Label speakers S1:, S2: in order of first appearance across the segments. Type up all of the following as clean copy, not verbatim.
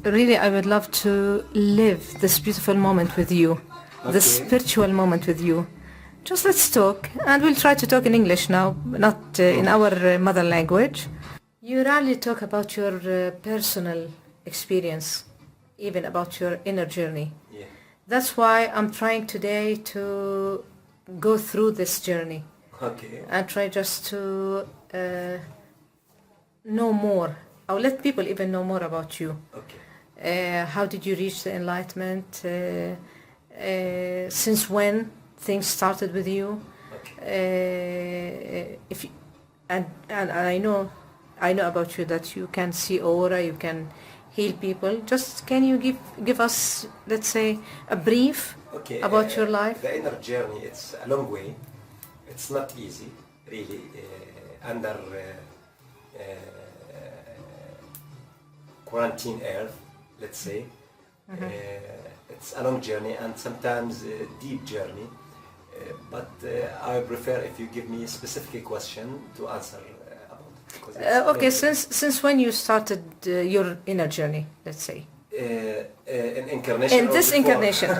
S1: really, I would love to live this beautiful moment with you, this spiritual moment with you. Just let's talk, and we'll try to talk in English now, not in our mother language. You rarely talk about your personal experience, even about your inner journey.
S2: Yeah.
S1: That's why I'm trying today to go through this journey.
S2: Okay.
S1: And try just to know more, or let people even know more about you.
S2: Okay.
S1: How did you reach the enlightenment? Since when things started with you?
S2: Okay.
S1: If you, and I know about you that you can see aura, you can heal people. Just can you give us, let's say, a brief about your life?
S2: The inner journey, it's a long way. It's not easy, really, under quarantine earth, let's say. It's a long journey and sometimes a deep journey. But I prefer if you give me a specific question to answer about it.
S1: Okay, since when you started your inner journey, let's say?
S2: In incarnation.
S1: In this incarnation.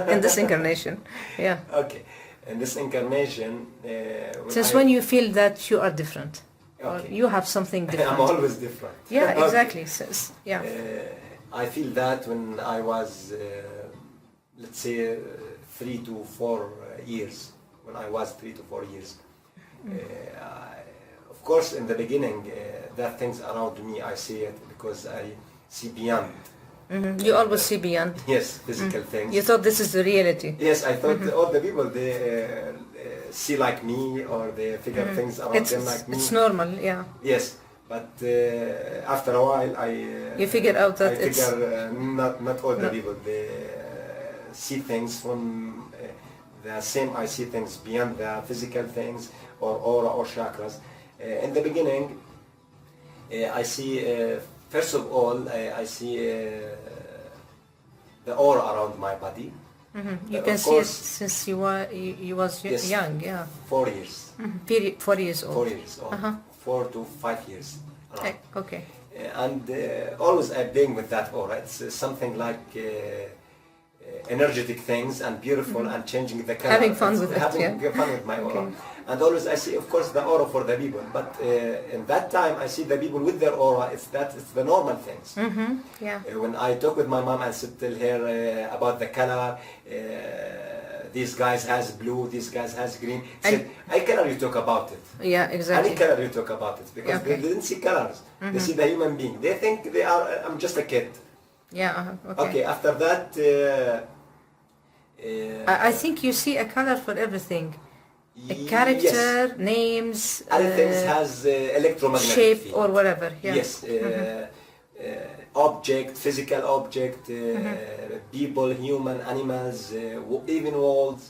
S1: In this incarnation, yeah.
S2: Okay. In this incarnation,
S1: since when you feel that you are different, or
S2: Okay.
S1: you have something different?
S2: I'm always different.
S1: Yeah,
S2: Okay.
S1: exactly. Yeah.
S2: I feel that when I was, let's say, 3 to 4 years. When I was 3 to 4 years, of course, in the beginning, there are things around me. I see it because I see beyond.
S1: You always see beyond.
S2: Yes, physical things.
S1: You thought this is the reality.
S2: Yes, I thought all the people they see like me or they figure things around them like me.
S1: It's normal, yeah.
S2: Yes, but after a while
S1: you figure out that
S2: I figure not all the people they see things from the same. I see things beyond the physical things or aura or chakras. In the beginning, I see. First of all, I see the aura around my body.
S1: You can see it since you was
S2: Yes,
S1: young, yeah.
S2: 4 years.
S1: 4 years old.
S2: 4 years old. 4 to 5 years. Around.
S1: Okay.
S2: And always I'm playing with that aura. It's something like energetic things and beautiful and changing the color.
S1: Having fun with it,
S2: having fun with my aura. And always I see, of course, the aura for the people. But in that time, I see the people with their aura. It's the normal things.
S1: Yeah.
S2: When I talk with my mom, I sit tell her about the color. These guys has blue. These guys has green. Said, "I color you talk about it."
S1: Yeah, exactly.
S2: Any color you talk about it because they didn't see colors. They see the human being. They think they are. I'm just a kid.
S1: Yeah.
S2: Okay. After that,
S1: I think you see a color for everything. A character,
S2: yes.
S1: Names,
S2: Other things has electromagnetic
S1: shape
S2: field.
S1: or whatever. Yeah.
S2: Yes. Object, physical object, people, human, animals, even walls.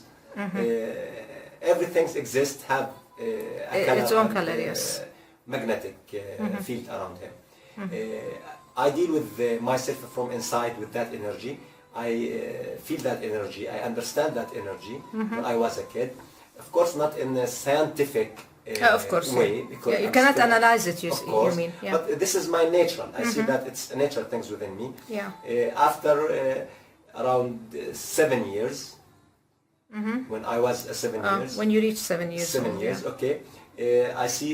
S2: Everything exists have a color
S1: its own
S2: and,
S1: color. Yes.
S2: Magnetic field around him. I deal with myself from inside with that energy. I feel that energy. I understand that energy when I was a kid. Of course, not in a scientific
S1: of course,
S2: way. Because
S1: you
S2: I'm
S1: cannot
S2: still,
S1: analyze it, you
S2: course,
S1: mean. Yeah.
S2: But this is my natural. I see that it's natural things within me.
S1: Yeah.
S2: After around 7 years, when I was 7 years.
S1: When you reach 7 years
S2: 7
S1: old,
S2: years,
S1: yeah.
S2: okay. I see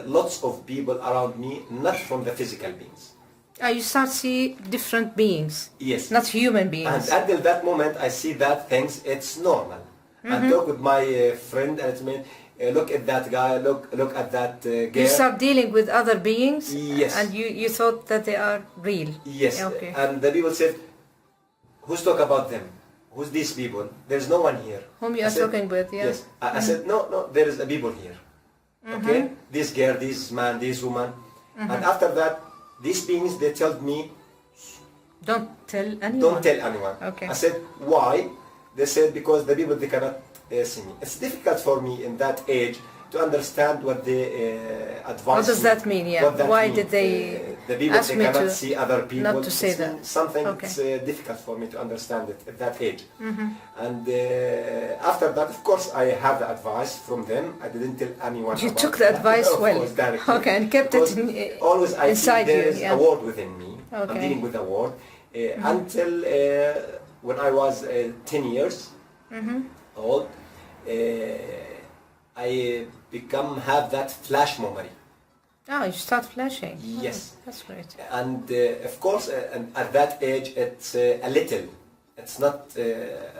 S2: lots of people around me, not from the physical beings.
S1: You start see different beings.
S2: Yes.
S1: Not human beings.
S2: And until that moment, I see that things, it's normal. I talk with my friend and it's me, look at that guy, look at that girl.
S1: You start dealing with other beings.
S2: Yes.
S1: And you thought that they are real.
S2: Yes.
S1: Okay.
S2: And the people said, who's talk about them? Who's these people? There's no one here.
S1: Whom you
S2: I
S1: are
S2: said,
S1: talking with, yeah.
S2: Yes. I said, no, there is a people here. Okay? This girl, this man, this woman. And after that, these beings, they told me,
S1: Don't tell anyone.
S2: don't tell anyone.
S1: Okay.
S2: I said, why? They said, because the people, they cannot see me. It's difficult for me in that age to understand what they advise.
S1: What does that mean? Yeah.
S2: What that
S1: Why
S2: mean.
S1: did they
S2: the people,
S1: ask
S2: they
S1: me
S2: cannot
S1: to
S2: see other people.
S1: not to say
S2: It's
S1: that?
S2: something
S1: Okay.
S2: that's difficult for me to understand it at that age. And after that, of course, I have the advice from them. I didn't tell anyone.
S1: You
S2: about
S1: took the
S2: that.
S1: advice
S2: Of
S1: well.
S2: course, directly.
S1: Okay, and kept
S2: Because
S1: it
S2: always I
S1: inside
S2: feel there
S1: you,
S2: is
S1: yeah.
S2: a word within me. I'm
S1: Okay.
S2: dealing with a word. until when I was 10 years old. I have that flash memory.
S1: Oh, you start flashing.
S2: Yes.
S1: Oh, that's great.
S2: And of course, and at that age, it's a little. It's not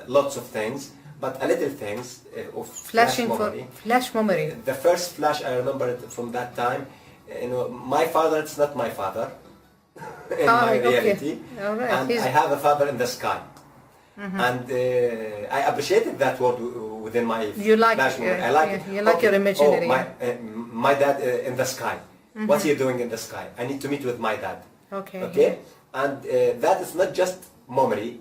S2: lots of things, but a little things of
S1: Flashing
S2: flash memory.
S1: for flash memory.
S2: The first flash I remember it from that time. My father, it's not my father in my reality.
S1: All right.
S2: And I have a father in the sky. And I appreciated that word within my flash memory. I like it.
S1: You like your imaginary.
S2: My dad in the sky. What's he doing in the sky? I need to meet with my dad.
S1: Okay.
S2: Okay? And that is not just memory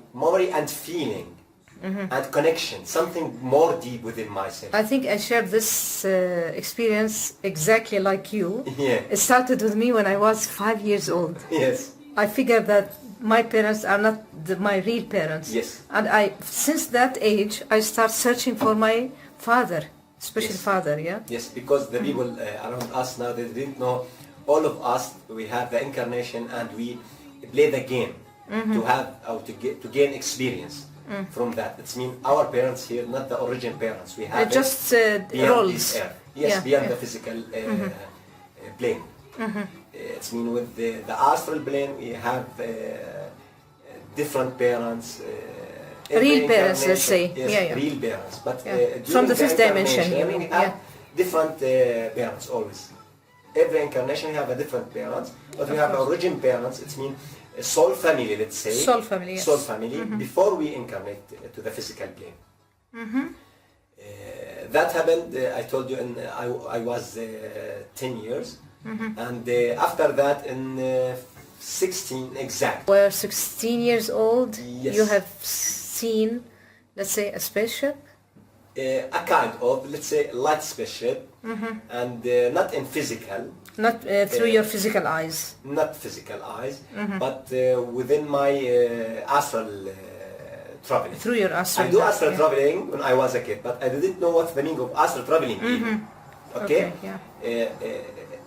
S2: and feeling and connection, something more deep within myself.
S1: I think I shared this experience exactly like you.
S2: Yeah.
S1: It started with me when I was 5 years old.
S2: Yes.
S1: I figured that my parents are not my real parents.
S2: Yes.
S1: And since that age, I start searching for my father, special father, yeah?
S2: Yes, because the people around us now, they didn't know. All of us, we have the incarnation and we play the game to have or to gain experience from that. It's mean our parents here, not the original parents. We have
S1: just
S2: beyond
S1: roles.
S2: this earth. Yes, beyond the physical plane. It's mean with the astral plane, we have different parents.
S1: Real parents, let's say.
S2: Yes, real parents. But
S1: from the fifth dimension, you
S2: we
S1: mean?
S2: have different parents always. Every incarnation we have a different parents, but we have original parents. It means a soul family, let's say.
S1: Soul family, yes.
S2: Soul family before we incarnate to the physical plane. That happened. I told you, I was 10 years, and after that, in 16 exact.
S1: Were 16 years old.
S2: Yes.
S1: You have seen, let's say, a spaceship.
S2: A kind of, let's say, light spaceship, and not in physical.
S1: Not through your physical eyes.
S2: Not physical eyes, but within my astral traveling.
S1: Through your astral.
S2: I do astral traveling when I was a kid, but I didn't know what's the meaning of astral traveling. Okay?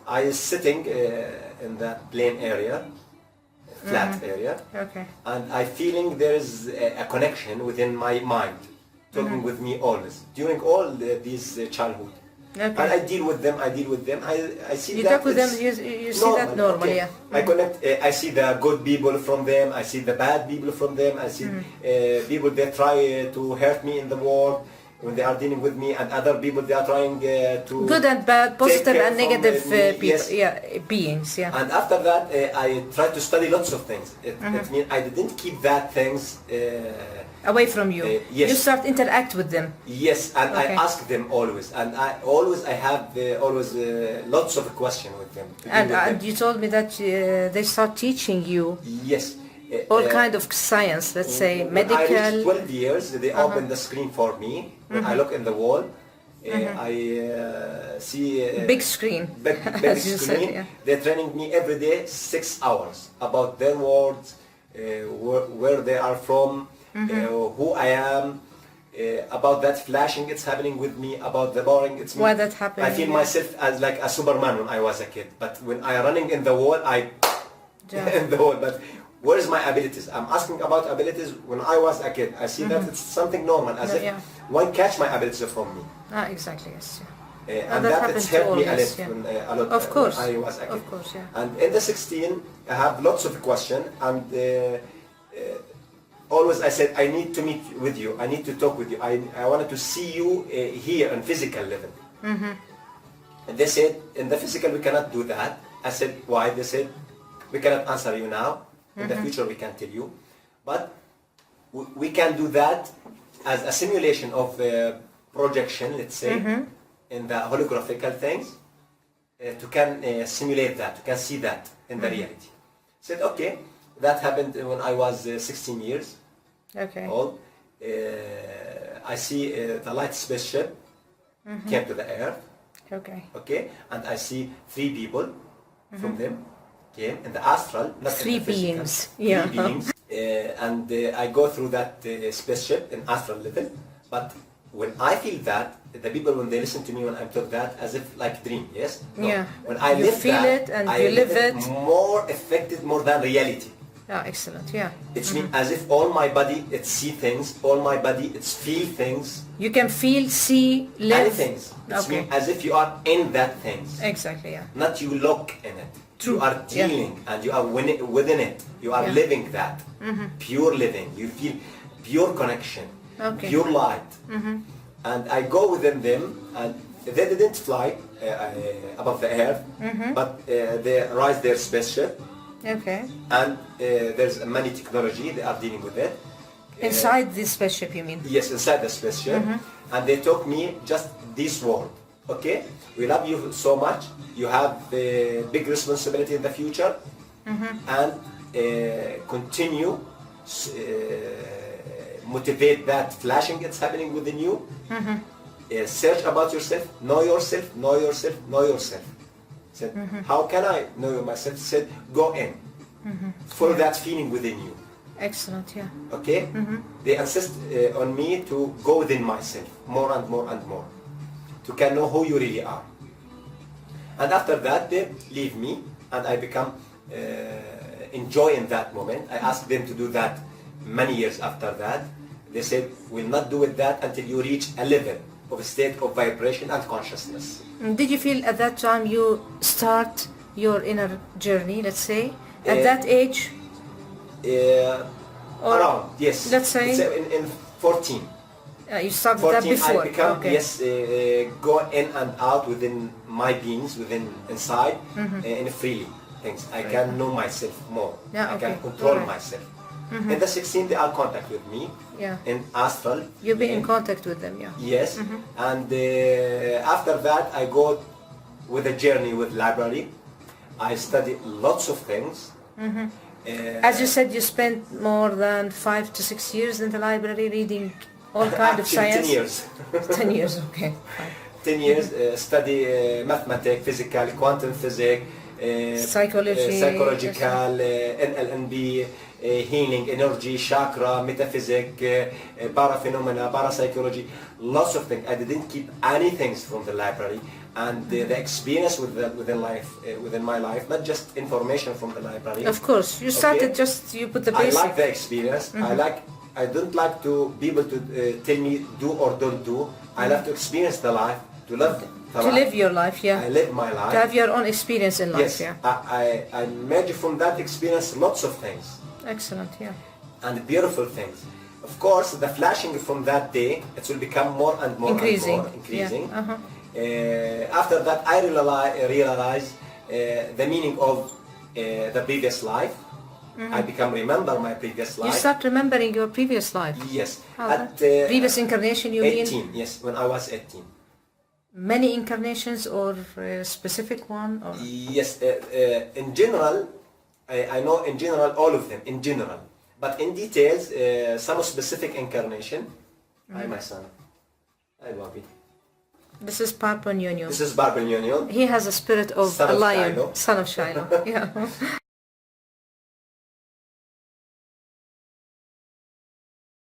S2: I was sitting in that plain area, flat area, and I feeling there is a connection within my mind, talking with me always, during all these childhood. And I deal with them, I see
S1: you
S2: that
S1: talk with them, you see that normally, yeah.
S2: I connect, I see the good people from them, I see the bad people from them, I see people that try to hurt me in the world when they are dealing with me, and other people they are trying to...
S1: Good and bad, positive and negative people,
S2: yes.
S1: Beings, yeah.
S2: And after that, I tried to study lots of things. It means I didn't keep that things...
S1: away from you.
S2: Yes.
S1: You start interact with them.
S2: Yes, and I ask them always, and I have lots of questions with them.
S1: And you told me that they start teaching you.
S2: Yes.
S1: All kind of science, let's say medical.
S2: I reached 12 years. They open the screen for me. When I look in the wall, I see
S1: big screen.
S2: Big screen.
S1: Said,
S2: They're training me every day 6 hours about their words, where they are from. Who I am, about that flashing it's happening with me, about the boring it's me.
S1: Why that happened?
S2: I feel myself as like a Superman when I was a kid, but when I running in the wall, in the wall. But where is my abilities? I'm asking about abilities when I was a kid. I see that it's something normal, as if one catch my abilities from me.
S1: Exactly, yes.
S2: And that it's helped me a lot.
S1: Of course.
S2: When I was a kid.
S1: Of course, yeah.
S2: And in the 16, I have lots of questions, and always I said, I need to meet with you. I need to talk with you. I wanted to see you here on physical level. And they said, in the physical we cannot do that. I said, why? They said, we cannot answer you now. In the future we can tell you. But we can do that as a simulation of projection, let's say, in the holographical things, to can simulate that, to can see that in the reality. I said, okay. That happened when I was 16 years old. I see the light spaceship came to the earth. And I see 3 people from them came in the astral. Not
S1: 3
S2: in the
S1: beings.
S2: Physical, 3 beings. And I go through that spaceship in astral level. But when I feel that, the people when they listen to me when I'm talking that as if like dream, yes? No. When I
S1: you
S2: live
S1: feel
S2: that,
S1: it and
S2: I
S1: you live it.
S2: more affected more than reality.
S1: Yeah, excellent. Yeah.
S2: It's mean as if all my body it see things, all my body it's feel things,
S1: You can feel, see, live.
S2: and things. It's
S1: Okay.
S2: mean as if you are in that things,
S1: Exactly. Yeah.
S2: not you look in it.
S1: True.
S2: You are
S1: Yeah.
S2: dealing and you are within it. You are
S1: Yeah.
S2: living that. Pure living. You feel pure connection,
S1: Okay.
S2: pure light. And I go within them, and they didn't fly above the earth, but they rise their spaceship,
S1: Okay.
S2: and there's many technology they are dealing with it.
S1: Inside this spaceship, you mean?
S2: Yes, inside the spaceship, and they told me just this word. Okay, we love you so much. You have a big responsibility in the future, and continue motivate that flashing it's happening within you. Search about yourself, know yourself, know yourself, know yourself. Said, how can I know myself? Said, go in, follow that feeling within you.
S1: Excellent. Yeah.
S2: Okay? They insist on me to go within myself more and more and more, to can know who you really are. And after that, they leave me, and I become enjoying that moment. I asked them to do that many years after that. They said, we'll not do it that until you reach a level of a state of vibration and consciousness.
S1: Did you feel at that time you start your inner journey, let's say, at
S2: Uh,
S1: that age? Or
S2: Around, yes.
S1: let's say-
S2: in 14.
S1: You started that
S2: 14,
S1: before?
S2: I become,
S1: Okay.
S2: yes, go in and out within my beings, within inside, in freely things. I can know myself more.
S1: Yeah,
S2: I can
S1: okay.
S2: control
S1: Alright.
S2: myself. In the 16, they are contact with me.
S1: Yeah.
S2: In astral.
S1: You've been in contact with them, yeah.
S2: Yes. And after that, I go with a journey with library. I study lots of things.
S1: As you said, you spent more than 5 to 6 years in the library reading all kind of
S2: Actually,
S1: science.
S2: 10 years.
S1: 10 years, okay. Fine.
S2: 10 years, study mathematics, physical, quantum physics,
S1: Psychology,
S2: psychological, NLNB, healing, energy, chakra, metaphysics, paraphenomena, parapsychology, lots of things. I didn't keep anything from the library, and the experience within my life, not just information from the library.
S1: Of course, you started
S2: Okay.
S1: you put the
S2: I
S1: basic.
S2: like the experience. I don't like to people to tell me do or don't do. I like to experience the life, to live the
S1: to
S2: life.
S1: live your life, yeah.
S2: I live my life.
S1: To have your own experience in life,
S2: Yes,
S1: yeah.
S2: I made from that experience lots of things
S1: Excellent, yeah.
S2: and beautiful things. Of course, the flashing from that day, it will become more and more
S1: Increasing,
S2: and more increasing.
S1: yeah. Uh-huh.
S2: After that, I realize the meaning of the previous life. I become remember my previous
S1: You
S2: life.
S1: start remembering your previous life.
S2: Yes,
S1: How
S2: at
S1: previous incarnation, you
S2: 18.
S1: mean?
S2: Yes, when I was 18.
S1: Many incarnations or a specific one? Or?
S2: Yes, in general, I know in general all of them, in general. But in details, some specific incarnation. Hi, my son. Hi, Bobby.
S1: This is Papa Nyonyo.
S2: This is Barbel Union.
S1: He has a spirit of
S2: Son
S1: a
S2: of
S1: lion,
S2: Shiloh.
S1: son of Shiloh. Yeah.